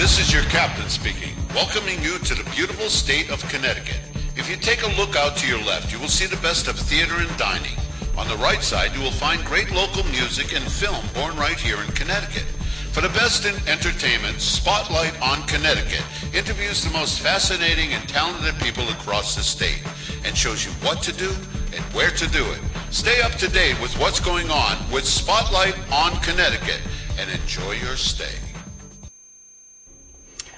This is your captain speaking, welcoming you to the beautiful state of Connecticut. If you take a look out to your left, you will see the best of theater and dining. On the right side, you will find great local music and film born right here in Connecticut. For the best in entertainment, Spotlight on Connecticut interviews the most fascinating and talented people across the state and shows you what to do and where to do it. Stay up to date with what's going on with Spotlight on Connecticut and enjoy your stay.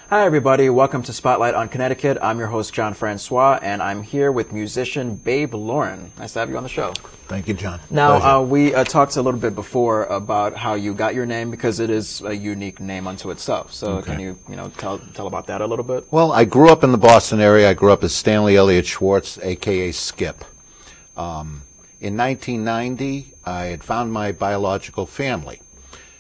Hi everybody, welcome to Spotlight on Connecticut. I'm your host John Francois, and I'm here with musician Babe Laurin. Nice to have you on the show. Thank you, John. Now, we talked a little bit before about how you got your name, because it is a unique name unto itself. So can you tell about that a little bit? Well, I grew up in the Boston area. I grew up as Stanley Elliott Schwartz, a.k.a. Skip. In 1990, I had found my biological family.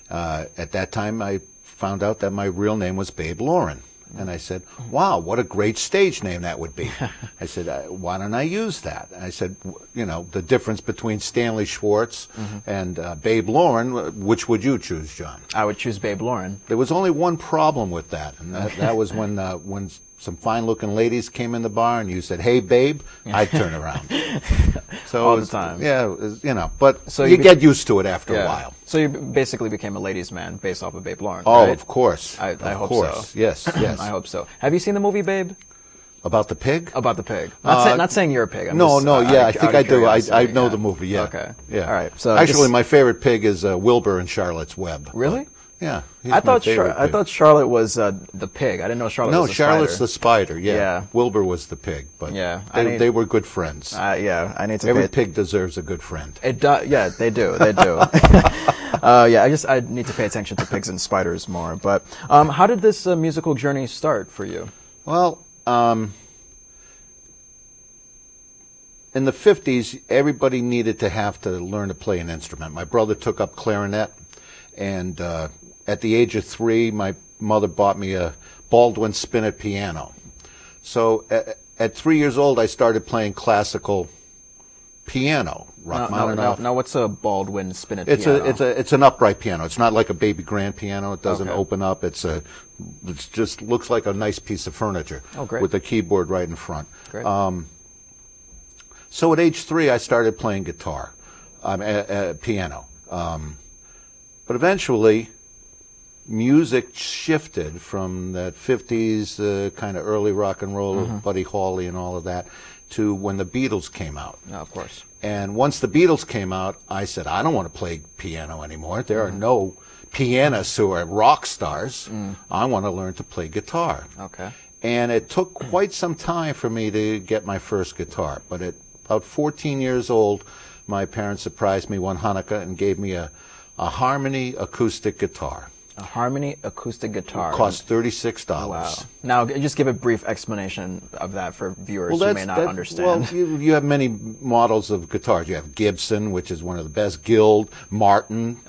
At that time, I found out that my real name was Babe Laurin. And I said, wow, what a great stage name that would be. I said, why don't I use that? And I said, you know, the difference between Stanley Schwartz and Babe Laurin, which would you choose, John? I would choose Babe Laurin. There was only one problem with that, and that was when some fine-looking ladies came in the bar and you said, hey, babe, I'd turn around. So all the time. Yeah, it was, you know, but so you get used to it after a while. So you basically became a ladies' man based off of Babe Laurin, Oh, right? of course. I hope so. Yes, yes. I hope so. Have you seen the movie Babe? About the pig? About the pig. Not saying you're a pig. I think I do. I know the movie, yeah. Okay. Yeah. All right. So actually, my favorite pig is Wilbur in Charlotte's Web. Really? Yeah. I thought Charlotte was the pig. I didn't know Charlotte was the spider. No, Charlotte's the spider, yeah. Wilbur was the pig, but they were good friends. I need to Every pig deserves a good friend. It does. Yeah, they do. They do. I need to pay attention to pigs and spiders more. But how did this musical journey start for you? Well, in the 50s, everybody needed to have to learn to play an instrument. My brother took up clarinet, and at the age of 3, my mother bought me a Baldwin spinet piano. So at 3 years old, I started playing classical piano. Now, what's a Baldwin spinet piano? It's an upright piano. It's not like a baby grand piano. It doesn't open up. It just looks like a nice piece of furniture. Oh, great. With a keyboard right in front. Great. So at age 3, I started playing guitar, piano. But eventually, music shifted from that 50s kind of early rock and roll, Buddy Holly and all of that, to when the Beatles came out. Oh, of course. And once the Beatles came out, I said, I don't want to play piano anymore. There are no pianists who are rock stars. I want to learn to play guitar. Okay. And it took quite some time for me to get my first guitar. But at about 14 years old, my parents surprised me one Hanukkah and gave me a Harmony acoustic guitar. A Harmony acoustic guitar. It cost $36. Wow. Now, just give a brief explanation of that for viewers who may not understand. Well, you have many models of guitars. You have Gibson, which is one of the best, Guild, Martin,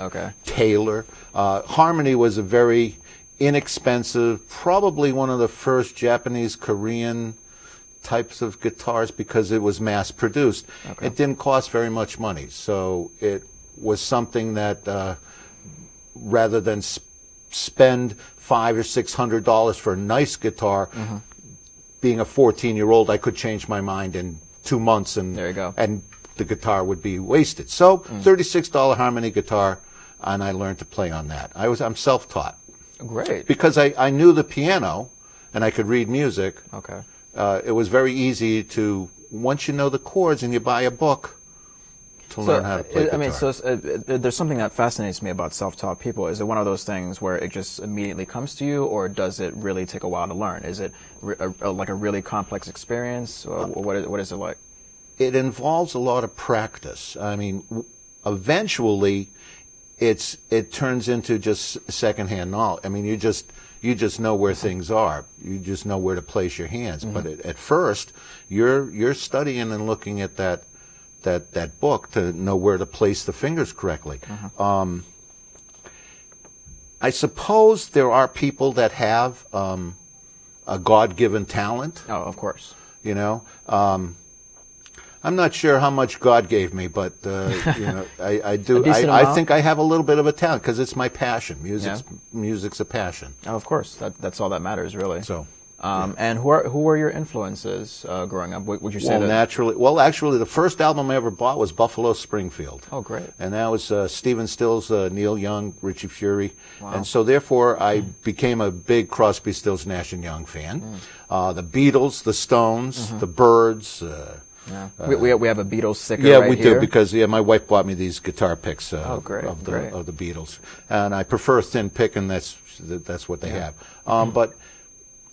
Taylor. Harmony was a very inexpensive, probably one of the first Japanese-Korean types of guitars because it was mass-produced. It didn't cost very much money, so it was something that rather than spend $500 or $600 for a nice guitar, being a 14-year-old, I could change my mind in 2 months, and there you go. And the guitar would be wasted. So $36 Harmony guitar, and I learned to play on that. I'm self-taught. Great. Because I knew the piano, and I could read music. Okay. It was very easy to, once you know the chords and you buy a book, to learn how to play guitar. I mean, there's something that fascinates me about self-taught people. Is it one of those things where it just immediately comes to you, or does it really take a while to learn? Is it like a really complex experience? What is it like? It involves a lot of practice. I mean, eventually, it turns into just secondhand knowledge. I mean, you just know where things are. You just know where to place your hands. But at first, you're studying and looking at that book to know where to place the fingers correctly. I suppose there are people that have a God-given talent. Oh, of course. You know, I'm not sure how much God gave me, but I do. I think I have a little bit of a talent because it's my passion. Music's a passion. Oh, of course, that's all that matters, really. So. And who were your influences growing up? Would you say that? Naturally. Well, actually, the first album I ever bought was Buffalo Springfield. Oh, great. And that was Stephen Stills, Neil Young, Richie Furay. Wow. And so, therefore, I became a big Crosby, Stills, Nash & Young fan. The Beatles, the Stones, the Byrds. We have a Beatles sticker Yeah, right we here. do, because my wife bought me these guitar picks of great. the Beatles. And I prefer a thin pick, and that's what they have. But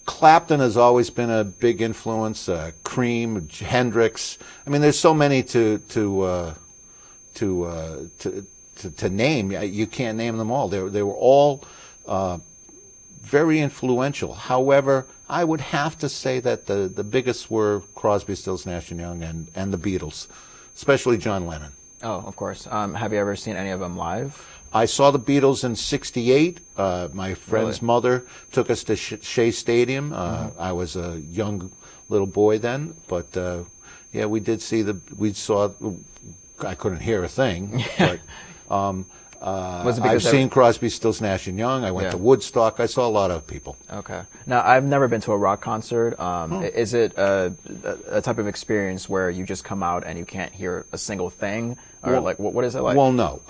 Clapton has always been a big influence. Cream, Hendrix. I mean, there's so many to name. You can't name them all. They were all very influential. However, I would have to say that the biggest were Crosby, Stills, Nash & Young and the Beatles, especially John Lennon. Oh, of course. Have you ever seen any of them live? I saw the Beatles in '68. My friend's mother took us to Shea Stadium. I was a young little boy then, but we did see we saw. I couldn't hear a thing, but I've seen Crosby, Stills, Nash & Young. I went to Woodstock. I saw a lot of people. Okay. Now, I've never been to a rock concert. Is it a type of experience where you just come out and you can't hear a single thing? Or what is it like? Well, no.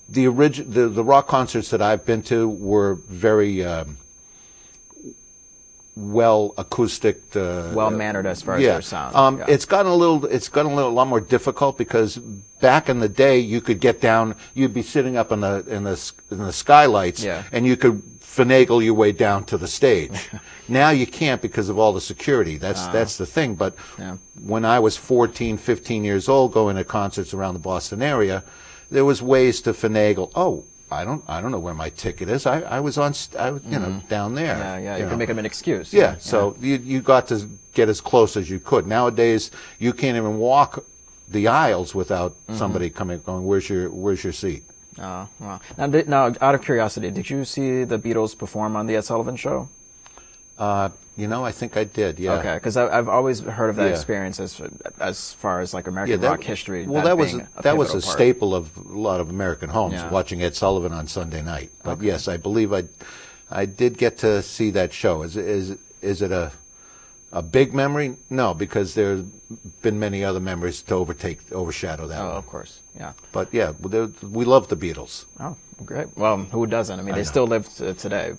The rock concerts that I've been to were very well acoustic, well mannered as far as their sound. It's gotten a lot more difficult because back in the day you could get down. You'd be sitting up in the skylights, and you could finagle your way down to the stage. Now you can't because of all the security. That's the thing. But when I was 14, 15 years old, going to concerts around the Boston area, there was ways to finagle. Oh, I don't know where my ticket is. I was down there. Yeah. You can make them an excuse. Yeah. So you got to get as close as you could. Nowadays, you can't even walk the aisles without somebody going, "Where's your seat?" Oh, wow. Now, out of curiosity, did you see the Beatles perform on the Ed Sullivan Show? I think I did, yeah. Okay, because I've always heard of that experience as far as like American rock history. Well, that was a staple of a lot of American homes, watching Ed Sullivan on Sunday night. But yes, I believe I did get to see that show. Is it a big memory? No, because there's been many other memories to overshadow that one. Oh, of course, yeah. But yeah, we love the Beatles. Oh, great. Well, who doesn't? I mean, they still live today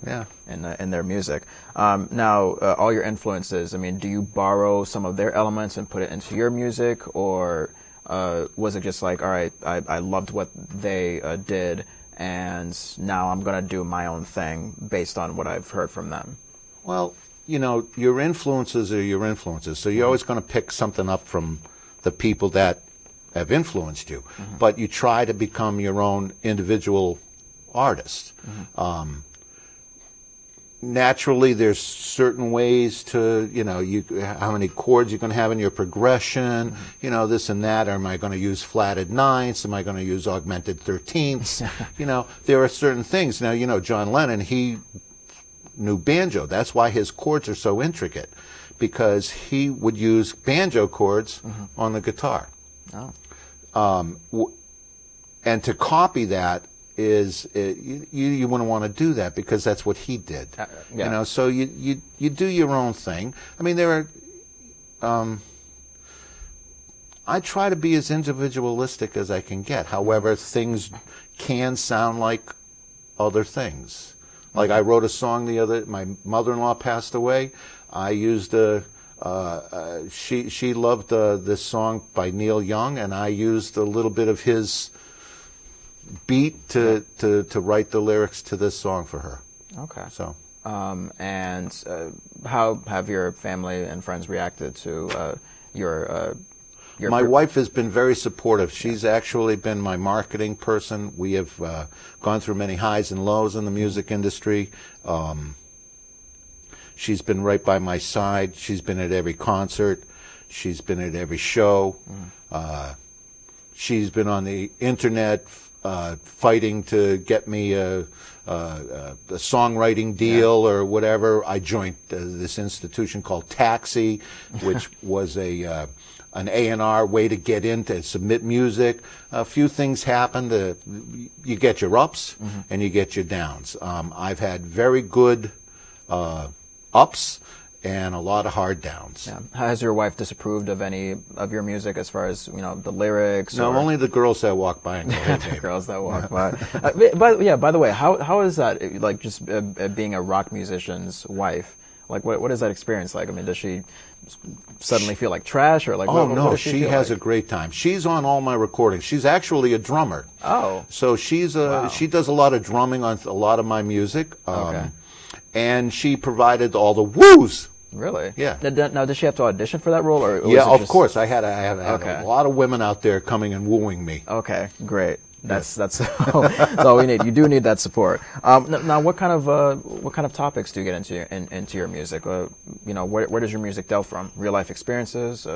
in their music. Now, all your influences, I mean, do you borrow some of their elements and put it into your music? Or was it just like, all right, I loved what they did, and now I'm going to do my own thing based on what I've heard from them? Well, your influences are your influences, so you're always going to pick something up from the people that have influenced you, but you try to become your own individual artist. Naturally, there's certain ways to, how many chords you're going to have in your progression, this and that. Am I going to use flatted ninths? Am I going to use augmented 13ths? There are certain things. Now, John Lennon, he knew banjo. That's why his chords are so intricate, because he would use banjo chords on the guitar. And to copy that is you wouldn't want to do that, because that's what he did. So you do your own thing. I mean, there are. I try to be as individualistic as I can get. However, things can sound like other things. Like I wrote a song my mother-in-law passed away. I used she loved this song by Neil Young, and I used a little bit of his beat to write the lyrics to this song for her. Okay. So. And how have your family and friends reacted to your My wife has been very supportive. She's actually been my marketing person. We have gone through many highs and lows in the music industry. She's been right by my side. She's been at every concert. She's been at every show. She's been on the internet fighting to get me a songwriting deal or whatever, I joined this institution called Taxi, which was an A&R way to get in to submit music. A few things happened. You get your ups and you get your downs. I've had very good ups and a lot of hard downs. Yeah. Has your wife disapproved of any of your music as far as, the lyrics? No, only the girls that walk by and go, hey, the girls that walk by. By the way, how is that, like, just being a rock musician's wife? Like, what is that experience like? I mean, does she suddenly feel like trash, or like? Oh, what no, does she has like? A great time. She's on all my recordings. She's actually a drummer. Oh. So she does a lot of drumming on a lot of my music. Okay. And she provided all the woos. Really? Yeah. Now, does she have to audition for that role, or? Yeah, of course. I had a lot of women out there coming and wooing me. Okay, great. That's all we need. You do need that support. Now, what kind of topics do you get into your music? Where does your music delve from? Real life experiences?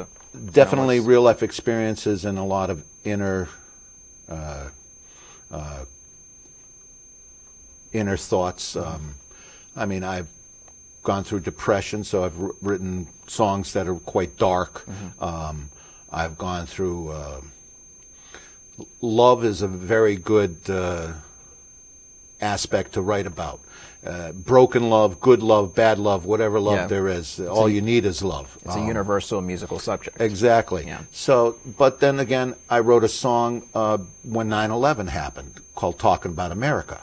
Definitely real life experiences and a lot of inner thoughts. I mean, I've gone through depression, so I've written songs that are quite dark. I've gone through. Love is a very good aspect to write about. Broken love, good love, bad love, whatever love there is. All you need is love. It's a universal musical subject. Exactly. Yeah. So, but then again, I wrote a song when 9/11 happened called "Talking About America."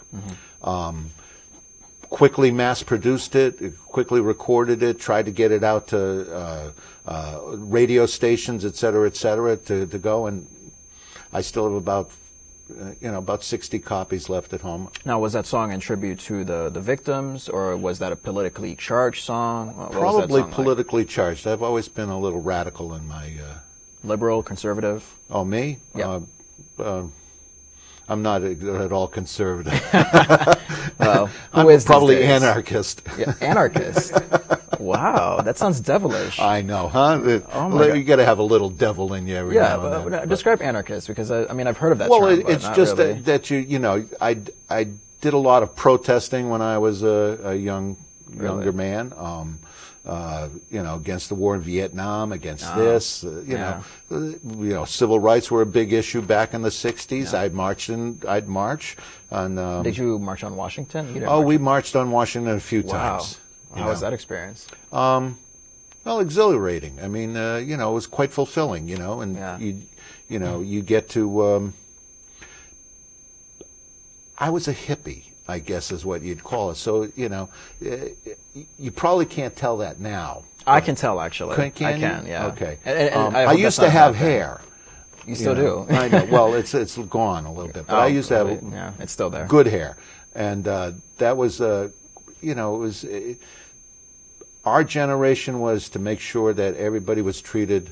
Quickly mass-produced it, quickly recorded it, tried to get it out to radio stations, et cetera, to go, and I still have about 60 copies left at home. Now, was that song in tribute to the victims, or was that a politically charged song? Probably politically charged. I've always been a little radical in my... Liberal, conservative? Oh, me? Yeah. I'm not at all conservative. Well, I'm probably anarchist. Yeah, anarchist. Wow, that sounds devilish. I know, huh? You got to have a little devil in you every now and then. Describe anarchist, because I've heard of that. Well, term, it's just really. that I did a lot of protesting when I was a younger man. Against the war in Vietnam, against this, civil rights were a big issue back in the 60s. Yeah. I'd march. And, did you march on Washington? We marched on Washington a few times. How was that experience? Well, exhilarating. I mean, it was quite fulfilling, and you get to, I was a hippie, I guess is what you'd call it. So, you probably can't tell that now. I can tell, actually. I can, yeah. Okay. And I used to have hair. You still do? I know. Well, it's gone a little bit, but I used to have it's still there. Good hair. And that was, it was, our generation was to make sure that everybody was treated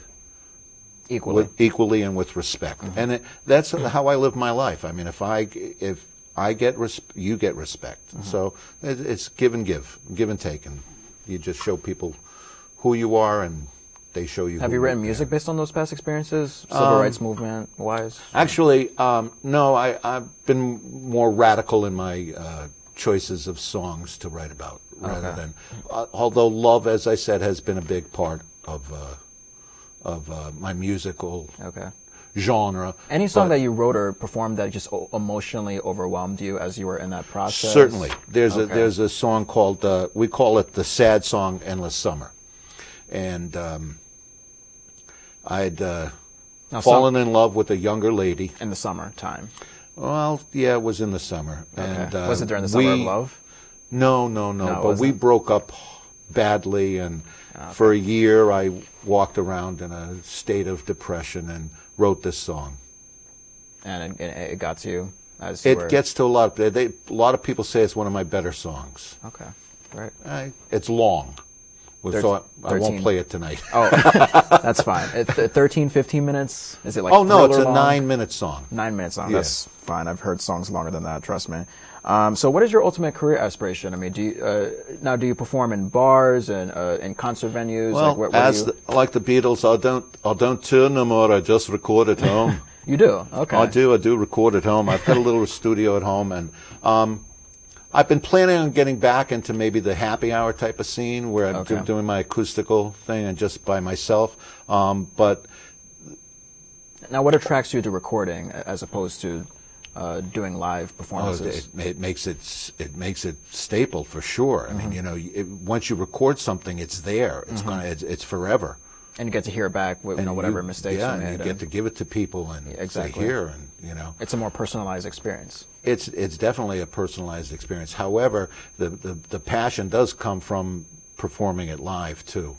equally and with respect. And that's how I live my life. I mean, if I get you get respect. So it's give and take, and you just show people who you are, and they show you. Have you written music based on those past experiences, civil rights movement wise? Actually, no. I've been more radical in my choices of songs to write about, rather than. Although love, as I said, has been a big part of my musical. Genre. Any song that you wrote or performed that just emotionally overwhelmed you as you were in that process? Certainly. There's a song called, we call it the sad song, Endless Summer. And I'd fallen in love with a younger lady. In the summertime? Well, yeah, it was in the summer. Okay. And, was it during the summer of love? No. But we broke up badly, and for a year I walked around in a state of depression and wrote this song. And it got to you? It gets to a lot of people say it's one of my better songs. Okay, great. It's long. So I won't play it tonight. Oh, that's fine. 13, 15 minutes? Is it like Oh, no, it's a long? 9-minute song. 9-minute song. Yeah. That's fine. I've heard songs longer than that, trust me. So what is your ultimate career aspiration? I mean, do you perform in bars and in concert venues? Well, like the Beatles, I don't tour no more. I just record at home. You do? Okay. I do record at home. I've got a little studio at home, and I've been planning on getting back into maybe the happy hour type of scene where I'm doing my acoustical thing and just by myself. But now, what attracts you to recording as opposed to doing live performances? It makes it staple for sure. I mean, once you record something, it's there. It's it's forever. And you get to hear back, whatever mistakes you made. And you get to give it to people and say here, and it's a more personalized experience. It's definitely a personalized experience. However, the passion does come from performing it live too.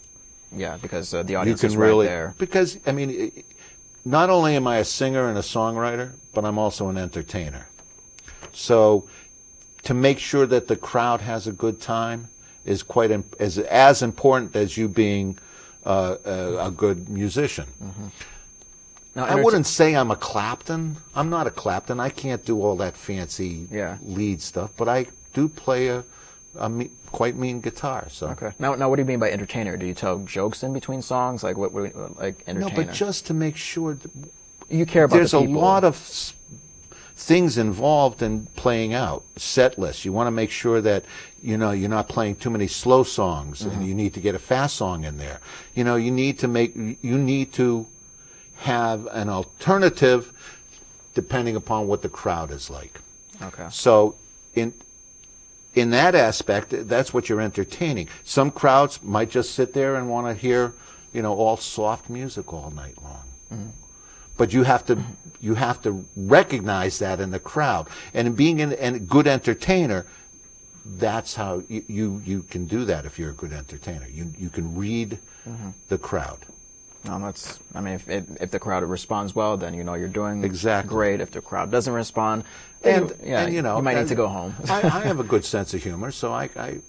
Yeah, because the audience is right there. Because I mean, not only am I a singer and a songwriter, but I'm also an entertainer. So to make sure that the crowd has a good time is as important as you being a good musician. Now, I wouldn't say I'm a Clapton. I'm not a Clapton. I can't do all that fancy lead stuff, but I do play a quite mean guitar. So okay. Now, what do you mean by entertainer? Do you tell jokes in between songs? Like what like entertainer? No, but just to make sure that you care about. There's the people. A lot of things involved in playing out set lists. You want to make sure that you're not playing too many slow songs, and you need to get a fast song in there. You need to have an alternative depending upon what the crowd is like. Okay. So in that aspect, that's what you're entertaining. Some crowds might just sit there and want to hear, all soft music all night long. But you have to recognize that in the crowd, and being a good entertainer, that's how you can do that. If you're a good entertainer, you can read the crowd. If the crowd responds well, then you're doing exactly great. If the crowd doesn't respond, you might need to go home. I have a good sense of humor, so I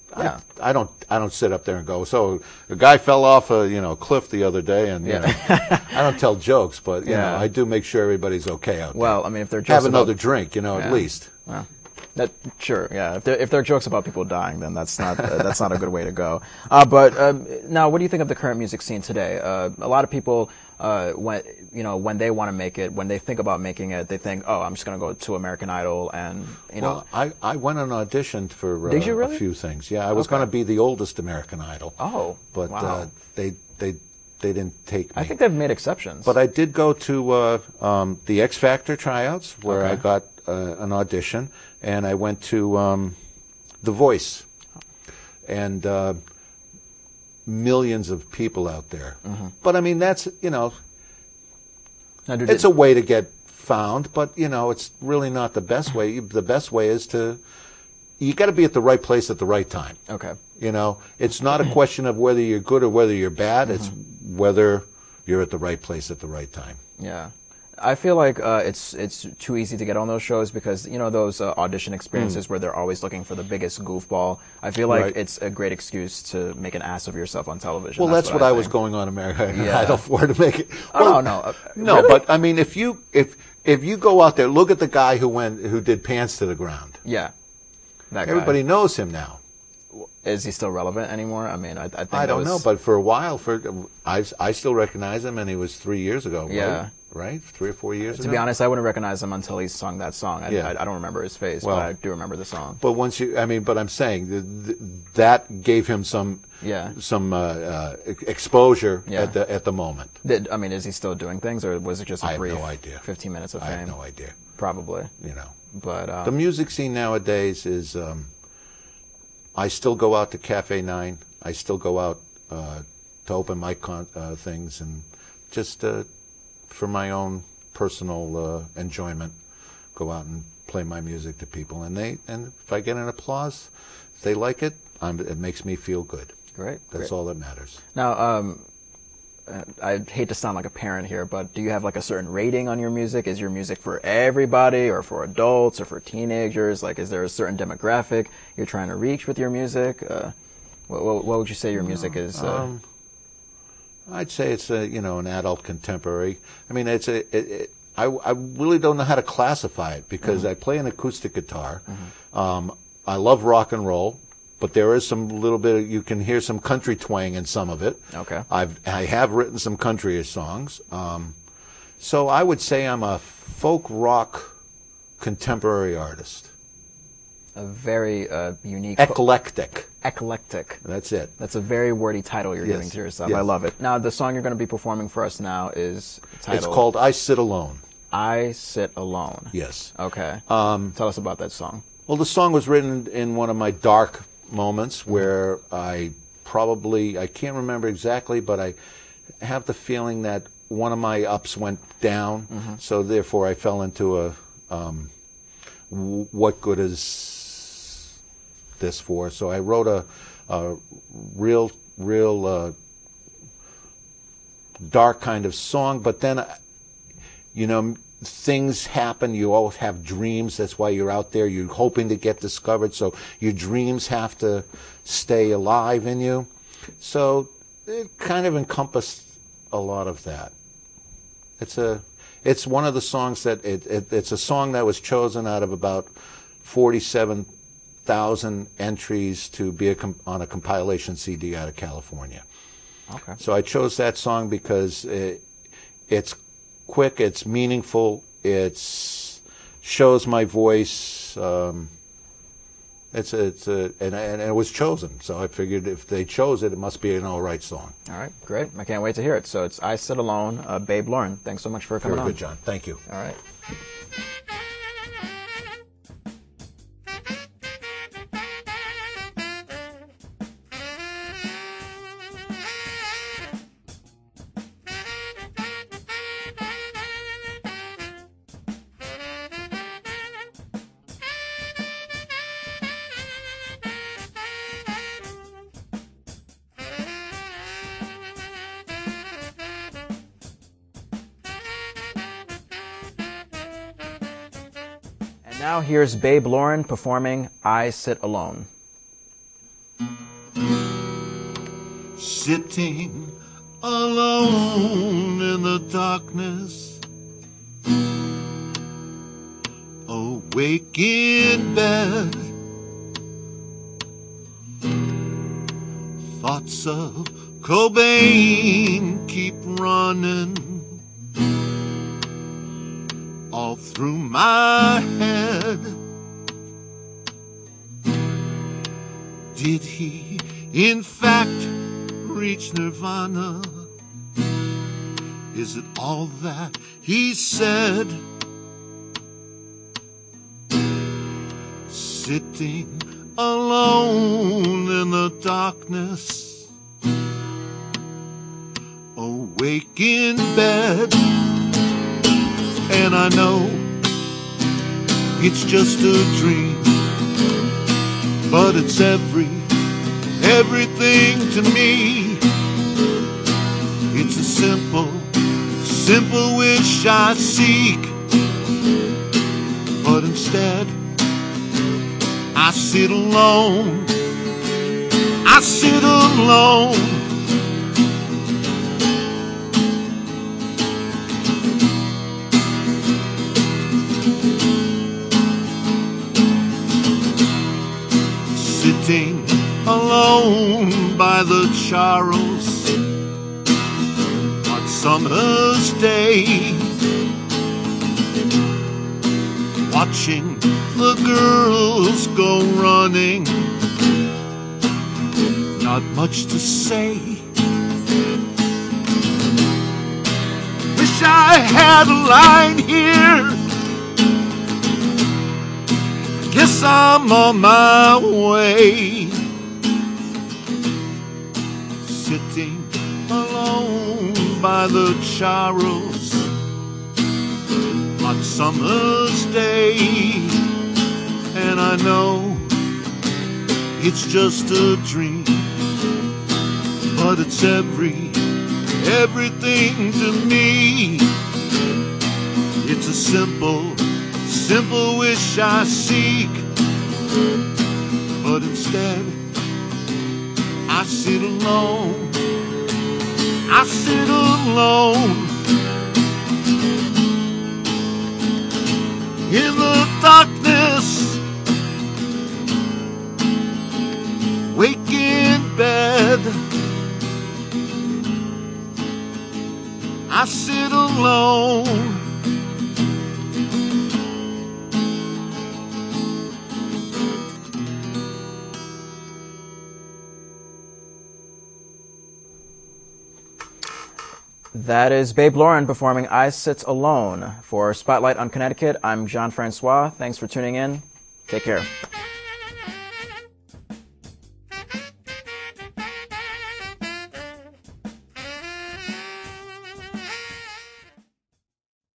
don't sit up there and go, so a guy fell off a cliff the other day, and I don't tell jokes, but I do make sure everybody's okay out there. Well, I mean, if they're have another drink, at least. Well. Sure, yeah. If there are jokes about people dying, then that's not a good way to go. But now, what do you think of the current music scene today? A lot of people, when they want to make it, when they think about making it, they think, oh, I'm just going to go to American Idol, and Well, I went and auditioned for Did you really? a few things. Yeah, I was going to be the oldest American Idol. Oh, but wow. They didn't take me. I think they've made exceptions. But I did go to the X Factor tryouts, where I got an audition, and I went to The Voice, and millions of people out there. But I mean, that's it's a way to get found, but it's really not the best way. The best way is you got to be at the right place at the right time. Okay. It's not a question of whether you're good or whether you're bad. It's whether you're at the right place at the right time. Yeah. I feel like it's too easy to get on those shows because those audition experiences where they're always looking for the biggest goofball. I feel like it's a great excuse to make an ass of yourself on television. Well, that's what I was going on American Idol for, to make it. Well, no, really? But I mean, if you go out there, look at the guy who did Pants to the Ground. Yeah, that guy. Everybody knows him now. Is he still relevant anymore? I mean, I think I don't know, but for a while, I still recognize him, and he was 3 years ago. Yeah. Right? 3 or 4 years ago? To be honest, I wouldn't recognize him until he sung that song. I don't remember his face, but I do remember the song. But but I'm saying that gave him some exposure at the moment. Is he still doing things, or was it just a brief 15 minutes of fame? I have no idea. Probably. But the music scene nowadays is, I still go out to Cafe 9. I still go out to open mic things, and just for my own personal enjoyment, go out and play my music to people. And if I get an applause, if they like it, it makes me feel good. Great. That's all that matters. Now, I hate to sound like a parent here, but do you have like a certain rating on your music? Is your music for everybody, or for adults, or for teenagers? Like, is there a certain demographic you're trying to reach with your music? What would you say your music is? I'd say it's an adult contemporary. I mean, I really don't know how to classify it because I play an acoustic guitar. I love rock and roll, but there is some little bit. You can hear some country twang in some of it. Okay. I have written some country songs. So I would say I'm a folk rock contemporary artist. A very unique... Eclectic. Eclectic. That's it. That's a very wordy title you're giving to yourself. I love it. Now, the song you're going to be performing for us now is titled... It's called I Sit Alone. I Sit Alone. Yes. Okay. Tell us about that song. Well, the song was written in one of my dark moments where I can't remember exactly, but I have the feeling that one of my ups went down, so therefore I fell into a, what good is this for? So I wrote a real dark kind of song, but then, you know, things happen. You always have dreams. That's why you're out there. You're hoping to get discovered. So your dreams have to stay alive in you. So it kind of encompassed a lot of that. It's one of the songs that it's a song that was chosen out of about 47,000 entries to be on a compilation CD out of California. Okay. So I chose that song because it's quick, it's meaningful, it shows my voice. And it was chosen, so I figured if they chose it, it must be an all right song. All right, great. I can't wait to hear it. So it's I Sit Alone, Babe Laurin. Thanks so much for coming on. Very good, John. Thank you. All right. Now here's Babe Laurin performing I Sit Alone. Sitting alone in the darkness, awake in bed, thoughts of Cobain keep running all through my head. Did he, in fact, reach nirvana? Is it all that he said? Sitting alone in the darkness, awake in bed, and I know it's just a dream, but it's everything to me. It's a simple wish I seek, but instead I sit alone. I sit alone. Sitting alone by the Charles on summer's day, watching the girls go running, not much to say. Wish I had a line here, guess I'm on my way. Sitting alone by the Charles on summer's day, and I know it's just a dream, but it's everything to me. It's a simple wish I seek, but instead I sit alone. I sit alone in the darkness, wake in bed. I sit alone. alone. That is Babe Laurin performing I Sit Alone. For Spotlight on Connecticut, I'm Jean-Francois. Thanks for tuning in. Take care.